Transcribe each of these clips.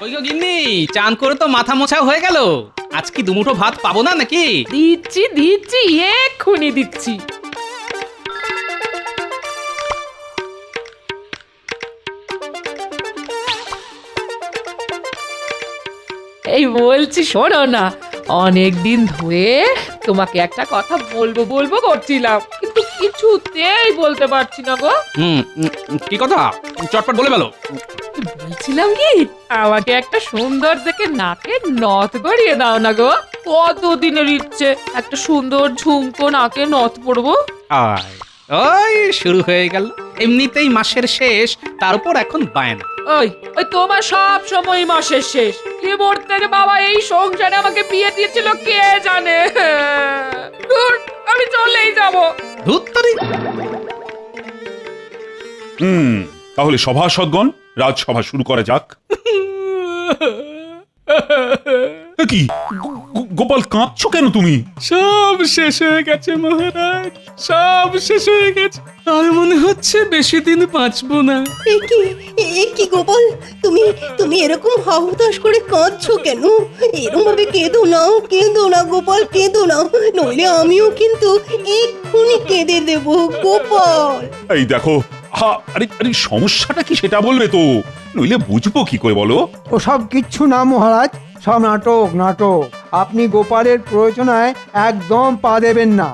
ওই গো গিন্নি, চান করে তো মাথা মোছা হয়ে গেল, আজ কি দুমুঠো ভাত পাবো না নাকি? দিচ্ছি দিচ্ছি, এক্ষুনি দিচ্ছি। এই বলছি, শোনো না, অনেক দিন ধরে তোমাকে একটা কথা বলবো বলবো করছিলাম, কিন্তু কিছুতেই বলতে পারছি না গো। কি কথা? চটপট বলে ফেলো। বলছিলাম কি, আমাকে একটা সুন্দর দেখে নাকের নথ গড়িয়ে দাও না গো। কতদিনের ইচ্ছে একটা সুন্দর ঝুমকো নাকে নথ পরবো। আয়, ওই শুরু হয়ে গেল। এমনিতেই মাসের শেষ, তার উপর এখন বায়না। ওই ওই তোমার সব সময় মাসের শেষ। কি মরতে রে বাবা, এই সংসারে আমাকে বিয়ে দিয়েছিল কে জানে। ধুর, আমি চলেই যাব। ধুত্তরি। তাহলে সভাসদগণ, রাজসভা শুরু করা যাক। কি গোপাল, কাঁদছো কেন তুমি? সব শেষ হয়ে গেছে মহারাজ, সব শেষ হয়ে গেছে। আর মনে হচ্ছে বেশি দিন বাঁচবো না। এ কি গোপাল, তুমি তুমি এরকম হাহুতাশ করে কাঁদছো কেন? এরকম ভাবে কেঁদো না গোপাল, কেঁদো না, নইলে আমিও কিন্তু এক্ষুনি কেঁদে দেব গোপাল। এই দেখো, আরে আরে সমস্যাটা কি সেটা বলবে তো, নইলে বুঝবো কি করে বলো? ওসব কিচ্ছু না মহারাজ, সব নাটক নাটক। আপনি গোপালের প্রয়োজনায় একদম পা দেবেন না।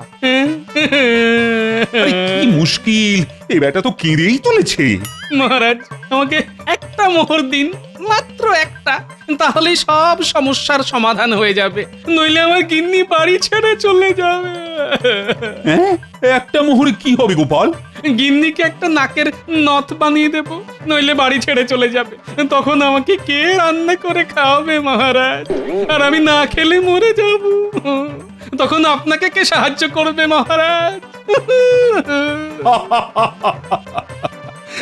আরে কি মুশকিল, এই ব্যাটা তো কেঁদেই চলেছে। মহারাজ, আমাকে একটা মোহর দিন, মাত্র একটা, তাহলেই সব সমস্যার সমাধান হয়ে যাবে। নইলে আমার গিন্নি বাড়ি ছেড়ে চলে যাবে। হ্যাঁ, একটা মোহরে কি হবে গোপাল? গিন্নিকে একটা নাকের নথ বানিয়ে দেব, নইলে বাড়ি ছেড়ে চলে যাবে। তখন আমাকে কে রান্না করে খাওয়াবে মহারাজ? আর আমি না খেলে মরে যাব। তখন আপনাকে কে সাহায্য করবে মহারাজ?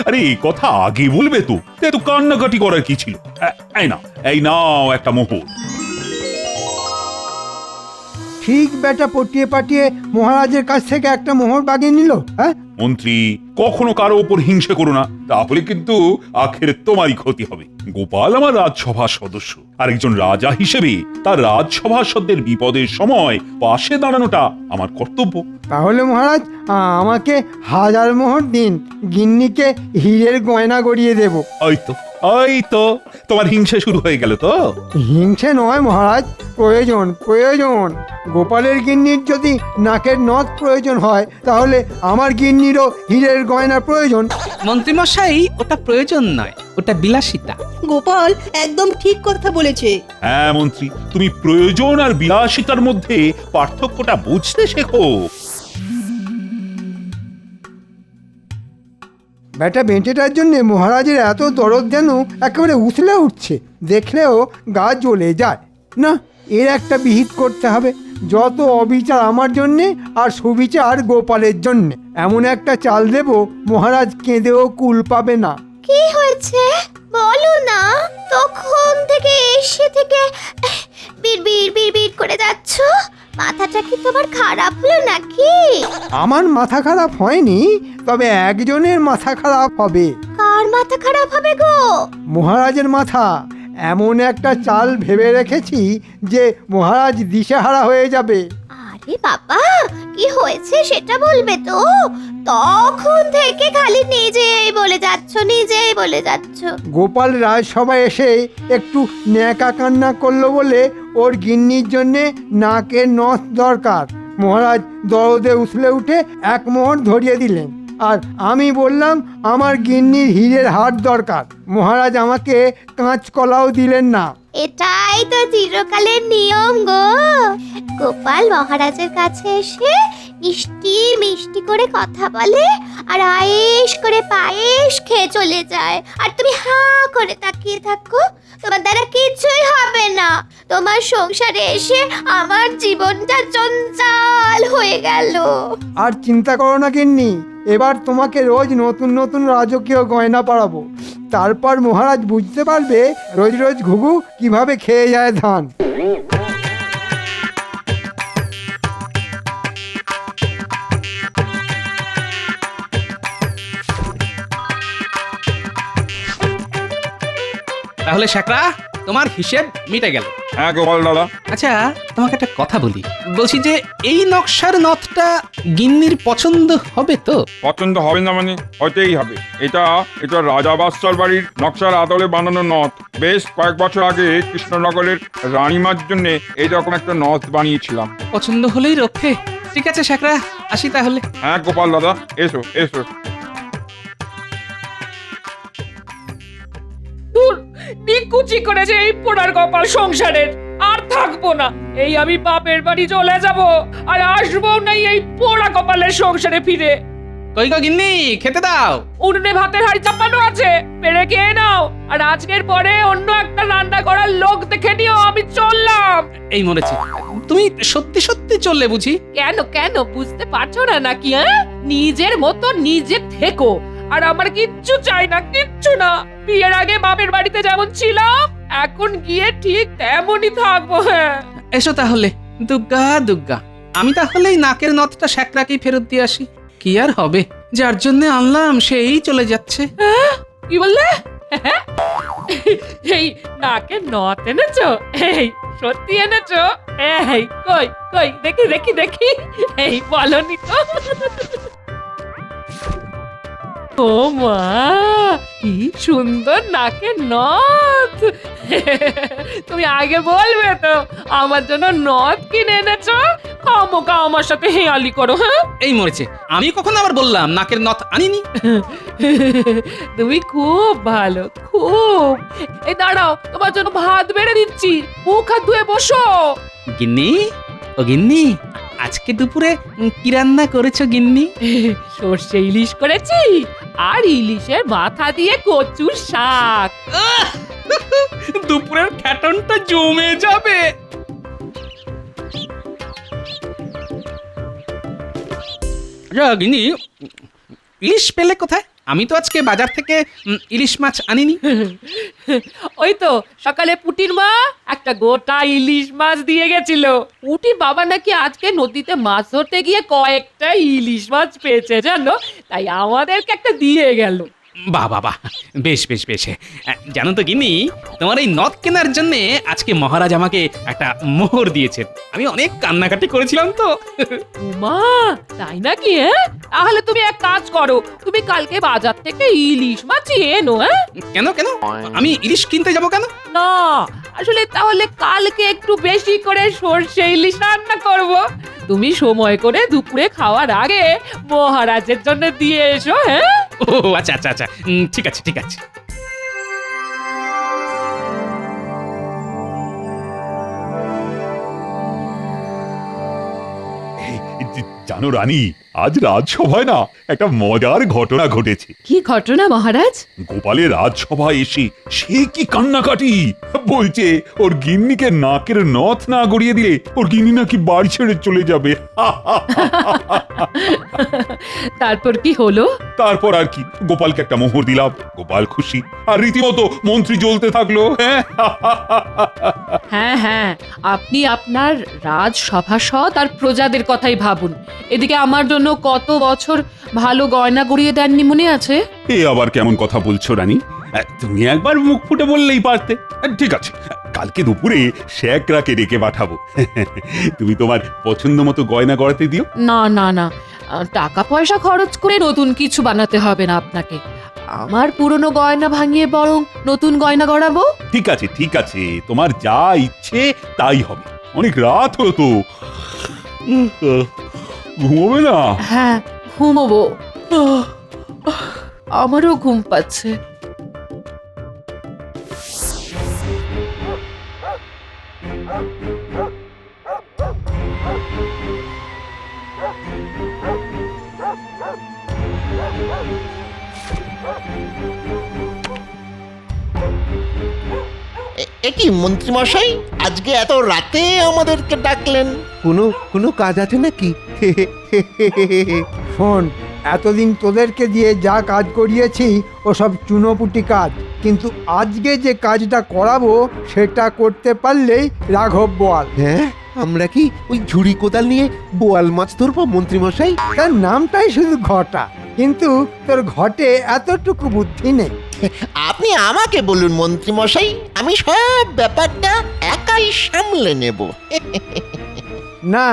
আরে এই কথা আগে বলবে তো, এত কান্নাকাটি করার কি ছিল? এই নাও একটা মোহর। ঠিক বেটা পটিয়ে পাটিয়ে মহারাজের কাছ থেকে একটা মোহর বাগিয়ে নিল। হ্যাঁ মন্ত্রী, কখনো কারো উপর হিংসে করো না, তাহলে কিন্তু আখেরে তোমারই ক্ষতি হবে। গোপাল আমার রাজসভার সদস্য, আর একজন রাজা হিসেবে তার রাজসভাসদের বিপদের সময় পাশে দাঁড়ানোটা আমার কর্তব্য। তাহলে মহারাজ আমাকে 1000 মোহর দিন, গিন্নিকে হীরের গয়না গড়িয়ে দেব। ওই তো তোমার হিংসা শুরু হয়ে গেল তো। হিংসে নয় মহারাজ, প্রয়োজন প্রয়োজন। গোপালের গিন্নির যদি নাকের নথ প্রয়োজন হয়, তাহলে আমার গিন্নিরও হীরের গয়না প্রয়োজন। মন্ত্রীমশাই, ওটা প্রয়োজন নয়, ওটা বিলাসিতা। গোপাল একদম ঠিক কথা বলেছে। হ্যাঁ মন্ত্রী, তুমি প্রয়োজন আর বিলাসিতার মধ্যে পার্থক্যটা বুঝতে শেখো। বেটা বেঁটেটার জন্য মহারাজের এত দরদ যেন একেবারে উথলে উঠছে, দেখলেও গা জ্বলে যায়। না, এর একটা বিহিত করতে হবে। যত অবিচার আমার জন্যে আর সুবিচার গোপালের জন্যে, এমন একটা চাল দেব মহারাজ কেঁদেও কুল পাবে না। কি হয়েছে বলো না, তখন থেকে এসে থেকে বিড়বিড় করে যাচ্ছ। মাথাটা কি তোমার খারাপ হলো নাকি? আমার মাথা খারাপ হয়নি, তবে একজনের মাথা খারাপ হবে। কার মাথা খারাপ হবে গো? মহারাজের মাথা। এমন একটা চাল ভেবে রেখেছি যে মহারাজ দিশেহারা হয়ে যাবে। আরে বাবা, কি হয়েছে সেটা বলবে তো? তখন থেকে খালি নিজেই বলে যাচ্ছ। গোপাল রাজসভায় এসে একটু ন্যাকা কান্না করলো বলে ওর গিন্নির জন্যে নাকের নথ দরকার। মহারাজ দরদে উছলে উঠে 1 মোহর ধরিয়ে দিলেন, আর আমি বললাম আমার গিন্নির হীরের হার দরকার। মহারাজ আমাকে কাঁচকলাও দিলেন না। এটাই তো চিরকালের নিয়ম গো। গোপাল মহারাজের কাছে এসে মিষ্টি করে কথা বলে, আর আয়েশ করে পায়েস খেয়ে চলে যায়, আর তুমি হাঁ করে তাকিয়ে থাকো। তোমার দ্বারা কিছুই হবে না। তোমার সংসারে এসে আমার জীবনটা জঞ্জাল হয়ে গেল। আর চিন্তা করো না গিন্নি, এবার তোমাকে রোজ নতুন নতুন রাজকীয় গয়না পরাবো। তারপর মহারাজ বুঝতে পারবে রোজ রোজ ঘুঘু কিভাবে খেয়ে যায় ধান। তাহলে শেখরা, তোমার হিসেব মিটে গেল। হ্যাঁ গোপাল দাদা। আচ্ছা, তোমাকে একটা কথা বলি, বলছি যে এই নকশার নথটা গিন্নির পছন্দ হবে তো? পছন্দ হবে না মানে হতেই হবে। এটা এটা রাজা বাদশার বাড়ির নকশার আদলে বানানো নথ। বেশ কয়েক বছর আগে কৃষ্ণনগরের রানীমার জন্য এইরকম একটা নথ বানিয়েছিলাম। পছন্দ হলেই রক্ষে। ঠিক আছে শেখরা, আসি তাহলে। হ্যাঁ গোপাল দাদা, এসো এসো। দূর, নিকুচি করেছে এই পোড়ার কপাল সংসারের। আর থাকবো না, এই আমি বাপের বাড়ি চলে যাব, আর আসবো না এই পোড়া কপালের সংসারে ফিরে। কই গো গিন্নি, খেতে দাও। উনুনে ভাতের হাড়ি চাপানো আছে, পেরে খেয়ে নাও। আর আজকের পরে অন্য একটা রান্না করার লোক দেখে নিও, আমি চললাম। এই মরেছি, তুমি সত্যি সত্যি চললে বুঝি? কেন কেন বুঝতে পারছো না নাকি? হ্যাঁ, নিজের মতো নিজে থেকো, আর আমার কিচ্ছু চাই না, কিচ্ছু না। বিয়ের আগে বাপের বাড়িতে যেমন ছিলাম, এখন গিয়ে ঠিক তেমনই থাকবো। হ্যাঁ, এসো তাহলে। দুগ্গা দুগ্গা, আমি তাহলে এই নাকের নথটা শেখরাকেই ফেরত দিয়ে আসি। কি আর হবে, যার জন্য আনলাম সেই চলে যাচ্ছে। কি বললে? এই নাকে নথ এনেছো? এই সত্যি এনেছো? এই কই কই দেখি দেখি দেখি। এই বলনি তো। ও মা, কি সুন্দর নাকের নথ। তুমি আগে বলবে তো, আমার জন্য নথ কিনে এনেছো। খামোকা আমার সাথে হেয়ালি করো। হ্যাঁ, এই মরেছে, আমি কখন আবার বললাম নাকের নথ আনিনি? তুমি খুব ভালো, খুব। এই দাঁড়াও, তোমার জন্য ভাত বেড়ে দিচ্ছি, মুখ হাত ধুয়ে বসো। গিন্নি, ও গিন্নি, আজকে দুপুরে কি রান্না করেছো গিন্নি? সর্ষে ইলিশ করেছি, আর ইলিশের মাথা দিয়ে কচুর শাক। দুপুরের খ্যাটনটা জমে যাবে। গিন্নি, ইলিশ পেলে কোথায়? আমি তো আজকে বাজার থেকে ইলিশ মাছ আনিনি। ওই তো সকালে পুটির মা একটা গোটা ইলিশ মাছ দিয়ে গেছিল। পুটির বাবা নাকি আজকে নদীতে মাছ ধরতে গিয়ে কয়েকটা ইলিশ মাছ পেয়েছে জানো, তাই আমাদেরকে একটা দিয়ে গেল। বাহ বাহ বাহ, বেশ বেশ বেশ। জানো তো গিন্নি, তোমার এই নথ কেনার জন্য আজকে মহারাজ আমাকে একটা মোহর দিয়েছেন। আমি অনেক কান্নাকাটি করেছিলাম তো। উমা, তাই নাকি? হ্যাঁ, তাহলে তুমি এক কাজ করো, তুমি কালকে বাজার থেকে ইলিশ মাছ এনো। হ্যাঁ, কেন কেন, আমি ইলিশ কিনতে যাব কেন? না, আসলে তাহলে কালকে একটু বেশি করে সর্ষে ইলিশ রান্না করব। তুমি সময় করে দুপুরে খাওয়ার আগে মহারাজের জন্য দিয়ে এসো। হ্যাঁ, ও আচ্ছা আচ্ছা আচ্ছা, ঠিক আছে ঠিক আছে। জানো রানী, আজ রাজসভায় না একটা মজার ঘটনা ঘটেছে। কি ঘটনা মহারাজ? গোপালের রাজসভায় এসে সে কি কান্নাকাটি বলছে, ওর গিন্নিকে নাকের নথ না গড়িয়ে দিলে ওর গিন্নি নাকি বাড়ি ছেড়ে চলে যাবে। তারপর কি হলো? তারপর আর কি, গোপালকে একটা মোহর দিলাম, গোপাল খুশি, আর রীতিমতো মন্ত্রী জ্বলতে থাকলো। হ্যাঁ হ্যাঁ, আপনি আপনার রাজসভাসদ আর প্রজাদের কথাই ভাবুন। এদিকে আমার জন্য কত বছর ভালো গয়না গড়িয়ে দেননি, মনে আছে? এ আবার কেমন কথা বলছো রানী? তুমি একবার মুখ ফুটে বললেই পারতে। ঠিক আছে, কালকে দুপুরে শেখরাকে ডেকে পাঠাবো। তুমি তোমার পছন্দ মতো গয়না গড়াতে দিও। না না না, টাকা পয়সা খরচ করে নতুন কিছু বানাতে হবে না আপনাকে। আমার পুরনো গয়না ভাঙিয়ে বরং নতুন গয়না গড়াবো। ঠিক আছে ঠিক আছে, তোমার যা ইচ্ছে তাই হবে। অনেক রাত হলো তো, ঘুমোবে না? হ্যাঁ, ঘুমোবো। আমারও ঘুম পাচ্ছে। একি মন্ত্রী মশাই, আজকে এত রাতে আমাদেরকে ডাকলেন? কোনো কাজ আছে নাকি? শোন, এতদিন তোদেরকে দিয়ে যা কাজ করিয়েছি ওসব চুনোপুটি কাজ, কিন্তু আজকে যে কাজটা করাবো সেটা করতে পারলেই রাঘব বোয়াল। হ্যাঁ, আমরা কি ওই ঝুড়ি কোদাল নিয়ে বোয়াল মাছ ধরবো মন্ত্রী মশাই? তার নামটাই শুধু ঘটা, কিন্তু তোর ঘটে এতটুকু বুদ্ধি নেই। আপনি আমাকে বলুন মন্ত্রী মশাই, আমি সব ব্যাপারটা একাই সামলে নেব। না,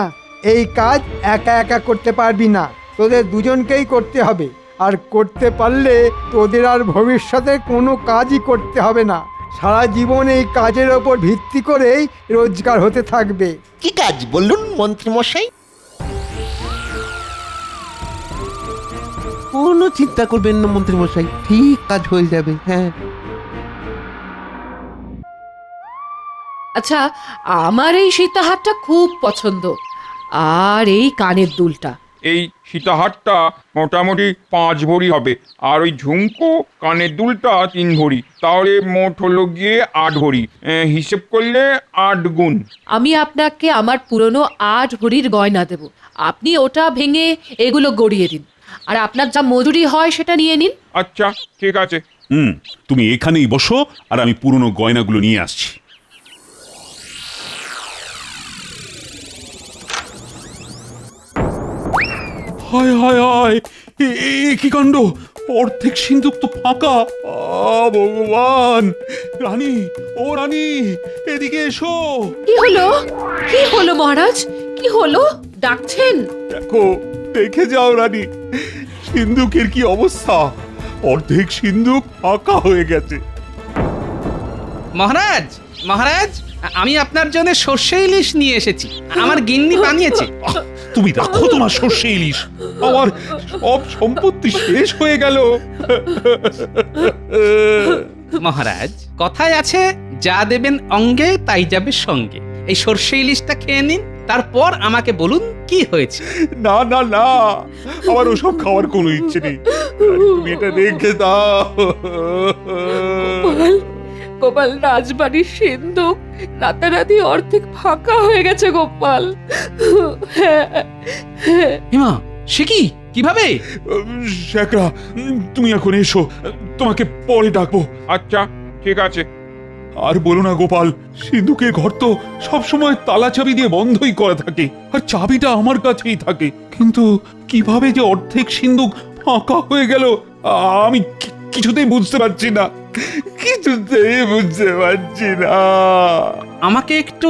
এই কাজ একা একা করতে পারবি না, তোদের দুজনকেই করতে হবে। আর করতে পারলে তোদের আর ভবিষ্যতে কোনো কাজই করতে হবে না। সারা জীবন এই কাজের ওপর ভিত্তি করেই রোজগার হতে থাকবে। কি কাজ বলুন মন্ত্রী মশাই? কোনো চিন্তা করবেন না মন্ত্রী মশাই, ঠিক কাজ হয়ে যাবে। হ্যাঁ, আচ্ছা, আমার এই সীতাহারটা খুব পছন্দ, আর এই কানের দুলটা। এই সীতাহারটা মোটামুটি 5 ভরি হবে, আর ওই ঝুমকো কানের দুলটা 3 ভরি, তাহলে মোট হলো গিয়ে 8 ভরি। হিসেব করলে 8 গুণ। আমি আপনাকে আমার পুরনো 8 ভরির গয়না দেব, আপনি ওটা ভেঙে এগুলো গড়িয়ে দিন, আর আপনার যা মজুরি হয় সেটা নিয়ে নিন। আচ্ছা, ঠিক আছে। তুমি এখানেই বসো, আর আমি পুরনো গয়নাগুলো নিয়ে আসছি। হায় হায় হায়, কি কাণ্ড! অর্ধেক সিন্ধুক তো ফাঁকা। ভগবান! রানী, ও রানী, এদিকে এসো। কি হলো? কি হলো মহারাজ? কি হলো? ডাকছেন? দেখো, দেখে যাও রানী, সিন্ধুকের কি অবস্থা। অর্ধেক সিন্ধুক ফাঁকা হয়ে গেছে। মহারাজ, মহারাজ, আমি আপনার জন্য সর্ষে ইলিশ নিয়ে এসেছি, আমার গিন্নি বানিয়েছে। তুমি রাখো তোমার সর্ষে ইলিশ, আমার সব সম্পত্তি শেষ হয়ে গেল। মহারাজ, কথায় আছে, যা দেবেন অঙ্গে তাই যাবে সঙ্গে। এই সর্ষে ইলিশটা খেয়ে নিন, তারপর আমাকে বলুন কি হয়েছে। না না না, আমার ওসব খাওয়ার কোনো ইচ্ছে নেই, তুমি এটা রেখে দাও। গোপাল, রাজবাড়ির সিন্ধুক রাতারাতি অর্ধেক ফাঁকা হয়ে গেছে গোপাল। হিমা, সে কি? কিভাবে? শেখরা, তুমি এখন এসো, তোমাকে পরে ডাকবো। আচ্ছা, ঠিক আছে। আর বলো না গোপাল, সিন্ধুকের ঘর তো সবসময় তালা চাবি দিয়ে বন্ধই করা থাকে, আর চাবিটা আমার কাছেই থাকে। কিন্তু কিভাবে যে অর্ধেক সিন্ধুক ফাঁকা হয়ে গেল, আমি কিছুতেই বুঝতে পারছি না, কিছুতেই বুঝতে পারছি না। আমাকে একটু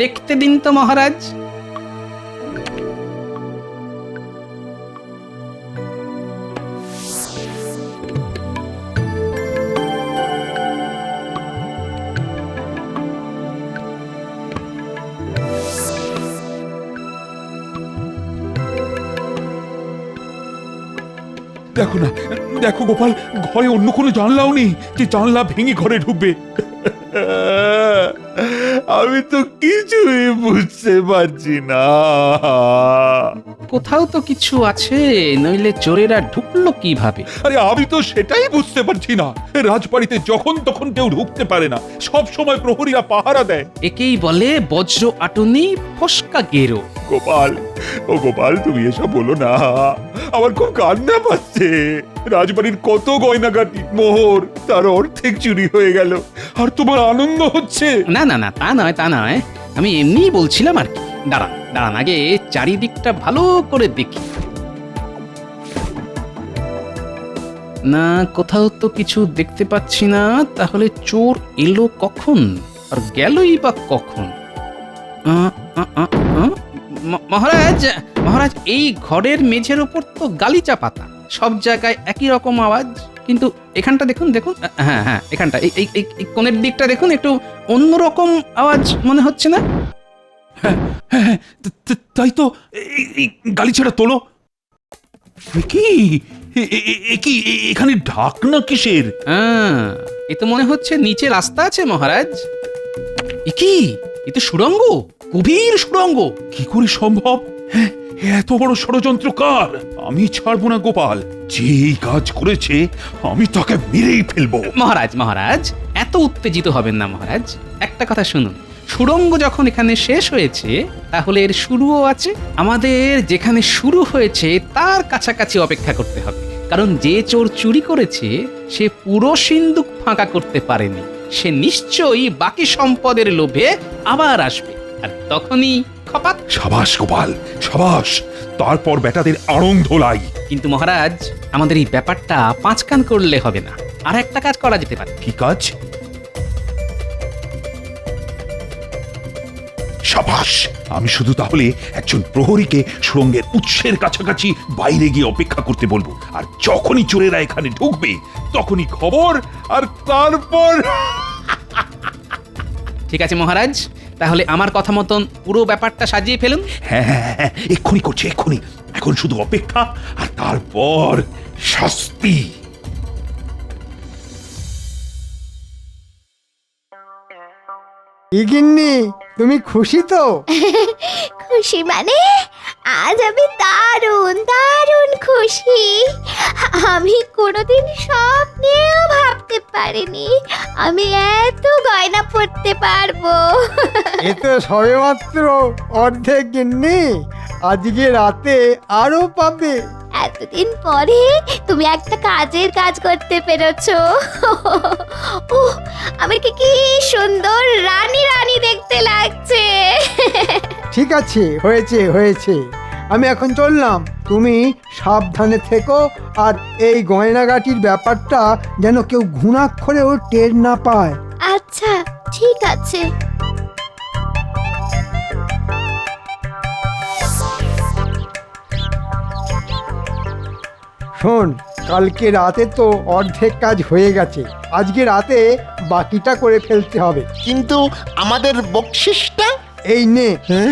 দেখতে দিন তো মহারাজ। দেখো না, দেখো গোপাল, ঘরে অন্য কোনো জানলাও নেই যে জানলা ভেঙে ঘরে ঢুকবে। আমি তো কিছুই বুঝতে পারছি না। কোথাও তো কিছু আছে, নইলে চোরেরা ঢুকলো কিভাবে? আরে আমি তো সেটাই বুঝতে পারছি না। রাজবাড়িতে যখন তখন কেউ ঢুকতে পারে না, সব সময় প্রহরীরা পাহারা দেয়। একেই বলে বজ্র আটুনি ফসকা গেরো। গোপাল, ও গোপাল, তুমি এসব বলো না, আমার খুব কান্না পাচ্ছে। রাজবাড়ির কত গয়নাগাটি, মোহর, তার অর্ধেক চুরি হয়ে গেল, আর তোমার আনন্দ হচ্ছে। না না না, তা নয়, তা নয়, আমি এমনিই বলছিলাম আর কি। দাঁড়ান দাঁড়ান, আগে চারিদিকটা ভালো করে দেখি। না, কোথাও তো কিছু দেখতে পাচ্ছি না। তাহলে চোর এলো কখন আর গেলই বা কখন? মহারাজ, মহারাজ, এই ঘরের মেঝের উপর তো গালিচা পাতা, সব জায়গায় একই রকম আওয়াজ। কিন্তু এখানটা দেখুন, দেখুন, হ্যাঁ হ্যাঁ, এখানটা, এই কোণের দিকটা দেখুন, একটু অন্যরকম আওয়াজ মনে হচ্ছে না? হ্যাঁ হ্যাঁ, তাই তো। এই গালিচাটা তোলো। কি কি এখানে ঢাকনা কিসের? এ তো মনে হচ্ছে নিচে রাস্তা আছে মহারাজ। এ কি? এ তো সুড়ঙ্গ, গভীর সুড়ঙ্গ। কি করে সম্ভব? এত বড় ষড়যন্ত্র কার? আমি ছাড়বো না গোপাল, যেই কাজ করেছে আমি তাকে মেরেই ফেলবো। মহারাজ, মহারাজ, এত উত্তেজিত হবেন না মহারাজ। একটা কথা শুনুন, সুড়ঙ্গ যখন এখানে শেষ হয়েছে, তাহলে এর শুরুও আছে। আমাদের যেখানে শুরু হয়েছে তার কাছাকাছি অপেক্ষা করতে হবে, কারণ যে চোর চুরি করেছে সে পুরো সিন্ধুক ফাঁকা করতে পারেনি। সে নিশ্চয়ই বাকি সম্পদের লোভে আবার আসবে, আর তখনই খপাত। সাবাস গোপাল, সাবাস। তারপর বেটাদের আড়ং ধোলাই। কিন্তু মহারাজ, আমাদের এই ব্যাপারটা পাঁচকান করলে হবে না। আর একটা কাজ করা যেতে পারে। কি কাজ? সাবাস! আমি শুধু তাহলে একজন প্রহরীকে সুড়ঙ্গের উৎসের কাছাকাছি বাইরে গিয়ে অপেক্ষা করতে বলবো, আর যখনই চোরেরা এখানে ঢুকবে তখনই খবর, আর তারপর ঠিক আছে মহারাজ, তাহলে আমার কথা মতন পুরো ব্যাপারটা সাজিয়ে ফেলুন। হ্যাঁ হ্যাঁ হ্যাঁ, এক্ষুনি করছি, এক্ষুনি। এখন শুধু অপেক্ষা, আর তারপর শাস্তি। কি গিন্নি, তুমি খুশি তো? খুশি মানে আজ আমি দারুণ দারুণ খুশি। আমি কোনোদিন স্বপ্নেও ভাবতে পারিনি আমি এত গয়না পরতে পারবো। এ তো সবেমাত্র অর্ধেক গিন্নি, আজকে রাতে আরো পাবে। এতদিন পরে তুমি একটা কাজের কাজ করতে পেরেছো। ওহ, আমার কি সুন্দর রানী রানী দেখতে লাগছে। ঠিক আছে, হয়েছে হয়েছে, আমি এখন চললাম। তুমি সাবধানে থেকো, আর এই গয়নাগাটির ব্যাপারটা যেন কেউ ঘুণাক্ষরেও টের না পায়। আচ্ছা ঠিক আছে। শোন, কালকে রাতে তো অর্ধেক কাজ হয়ে গেছে, আজকে রাতে বাকিটা করে ফেলতে হবে। কিন্তু আমাদের বকশিসটা? এই নে। হ্যাঁ,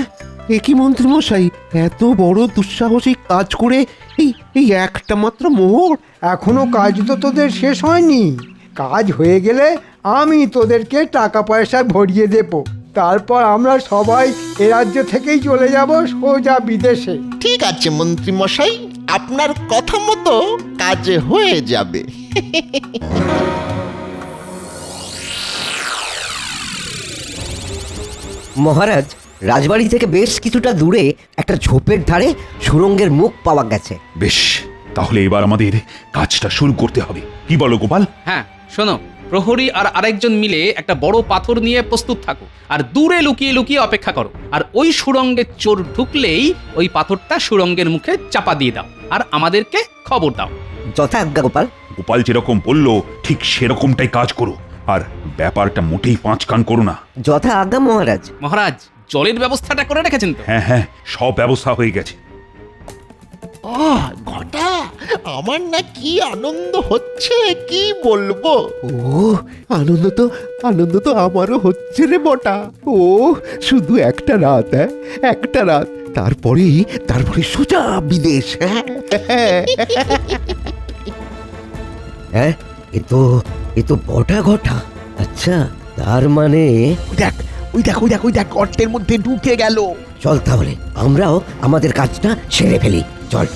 এ কি মন্ত্রীমশাই, এত বড় দুঃসাহসিক কাজ করে এই এই একটা মাত্র মোহর? এখনো কাজ তো তোদের শেষ হয়নি। কাজ হয়ে গেলে আমি তোদেরকে টাকা পয়সা ভরিয়ে দেব, তারপর আমরা সবাই এ রাজ্য থেকেই চলে যাব সোজা বিদেশে। ঠিক আছে মন্ত্রী মশাই, আপনার কথা মতো কাজ হয়ে যাবে। মহারাজ, রাজবাড়ি থেকে বেশ কিছুটা দূরে একটা ঝোপের ধারে সুড়ঙ্গের মুখ পাওয়া গেছে। বেশ, তাহলে এবার আমাদের কাজটা শুরু করতে হবে। কি বলো গোপাল? হ্যাঁ শোনো, প্রহরী আর আরেকজন মিলে একটা বড় পাথর নিয়ে প্রস্তুত থাকো, আর দূরে লুকিয়ে লুকিয়ে অপেক্ষা করো। আর ওই সুড়ঙ্গে চোর ঢুকলেই ওই পাথরটা সুড়ঙ্গের মুখে চাপা দিয়ে দাও, আর আমাদেরকে খবর দাও। যথা আজ্ঞা গোপাল। গোপাল যেরকম বললো ঠিক সেরকমটাই কাজ করো, আর ব্যাপারটা মোটেই পাঁচ কান করো না। যথা আজ্ঞা মহারাজ। মহারাজ, জলের ব্যবস্থাটা করে রেখেছেন তো? হ্যাঁ হ্যাঁ, সব ব্যবস্থা হয়ে গেছে। ঘটা, আমার না কি আনন্দ হচ্ছে কি বলবো। ও, আনন্দ তো আমারও হচ্ছে রে বটা। ও, শুধু একটা রাত, হ্যাঁ, একটা রাত, তারপরে সোজা বিদেশ। হ্যাঁ, এ তো বটা ঘটা। আচ্ছা, তার মানে ওই দেখ গর্তের মধ্যে ঢুকে গেল। চল তাহলে আমরাও আমাদের কাজটা সেরে ফেলি, চল।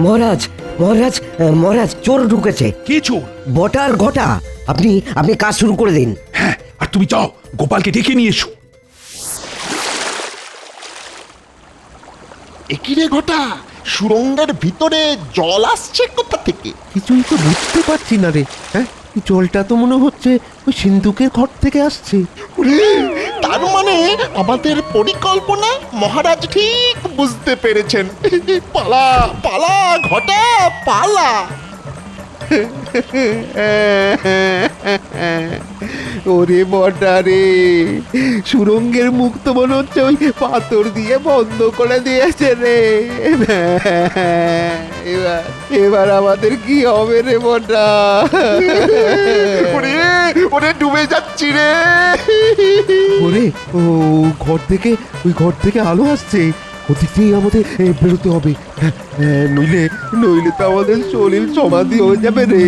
মহারাজ মহারাজ মহারাজ, চোর ঢুকেছে। কে চোর? বটার ঘটা। আপনি কাজ শুরু করে দিন। হ্যাঁ, আর তুমি যাও, গোপালকে ডেকে নিয়ে এসো। একিরে ঘটা, সুরঙ্গের ভিতরে জল আসছে কোথা থেকে? কিছুই তো বুঝতে পারছি না রে। হ্যাঁ, জলটা তো মনে হচ্ছে ওই সিন্ধুকের ঘর থেকে আসছে। ওরে, তার মানে আমাদের পরিকল্পনা মহারাজ ঠিক বুঝতে পেরেছেন। পালা পালা ঘটা, পালা। ওরে বটা রে, সুরঙ্গের মুখ তো মনে হচ্ছে ওই পাথর দিয়ে বন্ধ করে দিয়েছে রে। এবার আমাদের কি হবে রে বটা? ওরে ডুবে যাচ্ছি রে। ওরে, ও ওই ঘর থেকে আলো আসছে, ওদিক থেকেই আমাদের বেরোতে হবে। নইলে তো আমাদের শরীর সমাধি হয়ে যাবে রে।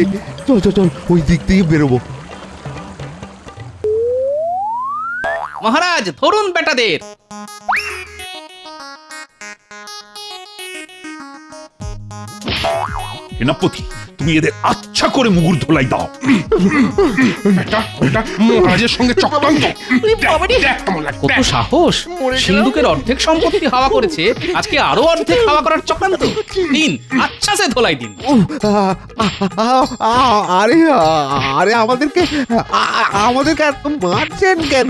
চল ওই দিক থেকে বেরোবো। মহারাজ, ধরুন বেটাদের। সেনাপতি, তুমি এদের আচ্ছ ইচ্ছা করে মুগুর ধোলাই দাও। এটা মহারাজের সঙ্গে চক্রান্ত। দেখ কেমন লাগে, কত দেখ। সাহস! সিন্ধুকের অর্ধেক সম্পত্তি হাওয়া করেছে, আজকে আরো অর্ধেক হাওয়া করার চক্রান্ত। দিন, আচ্ছা সে ধোলাই দিন। আরে আরে আমাদেরকে এত মারছেন কেন?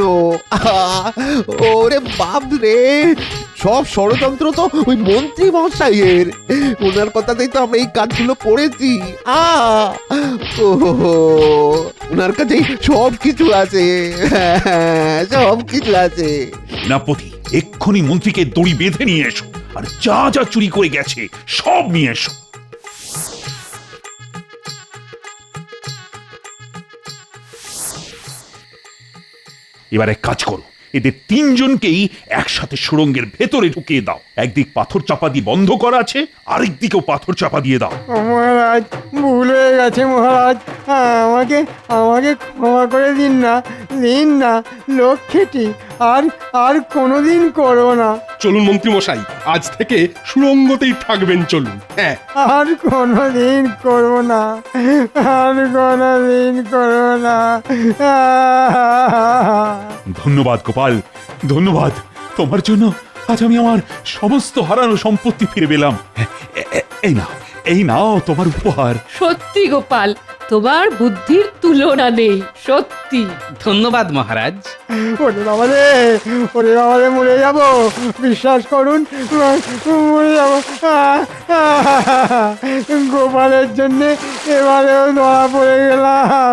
ওরে বাপ রে, সব ষড়যন্ত্র তো ওই মন্ত্রী মশাইয়ের। ওনার কথাতেই তো আমরা এই কাজগুলো করেছি। ওনার কাছেই সব কিছু আছে, সব কিছু আছে। সেনাপতি, এক্ষুনি মন্ত্রীকে দড়ি বেঁধে নিয়ে এসো, আর যা যা চুরি করে গেছে সব নিয়ে এসো। এবার এক কাজ করো, এদের তিনজনকেই একসাথে সুড়ঙ্গের ভেতরে ঢুকিয়ে দাও। একদিক পাথর চাপা দিয়ে বন্ধ করা আছে, আরেক দিকেও পাথর চাপা দিয়ে দাও। মহারাজ, ভুল হয়ে গেছে মহারাজ। আমাকে আমাকে ক্ষমা করে দিন না লক্ষ্মীটি। আর কোনোদিন করবো না। চলুন মন্ত্রী মশাই, আজ থেকে সুড়ঙ্গতেই থাকবেন, চলুন। হ্যাঁ, আর কোনোদিন করবো না, আর কোনোদিন করবো না। ধন্যবাদ গোপাল, ধন্যবাদ। তোমার জন্য আজ আমি আমার সমস্ত হারানো সম্পত্তি ফিরে পেলাম। এই নাও তোমার উপহার। সত্যি গোপাল, তোমার বুদ্ধির তুলনা নেই, সত্যি। ধন্যবাদ মহারাজ। ওরে বাবা রে, মরে যাবো, বিশ্বাস করুন, মরে যাবো। গোপালের জন্যে এবারেও ধরা পড়ে গেলাম।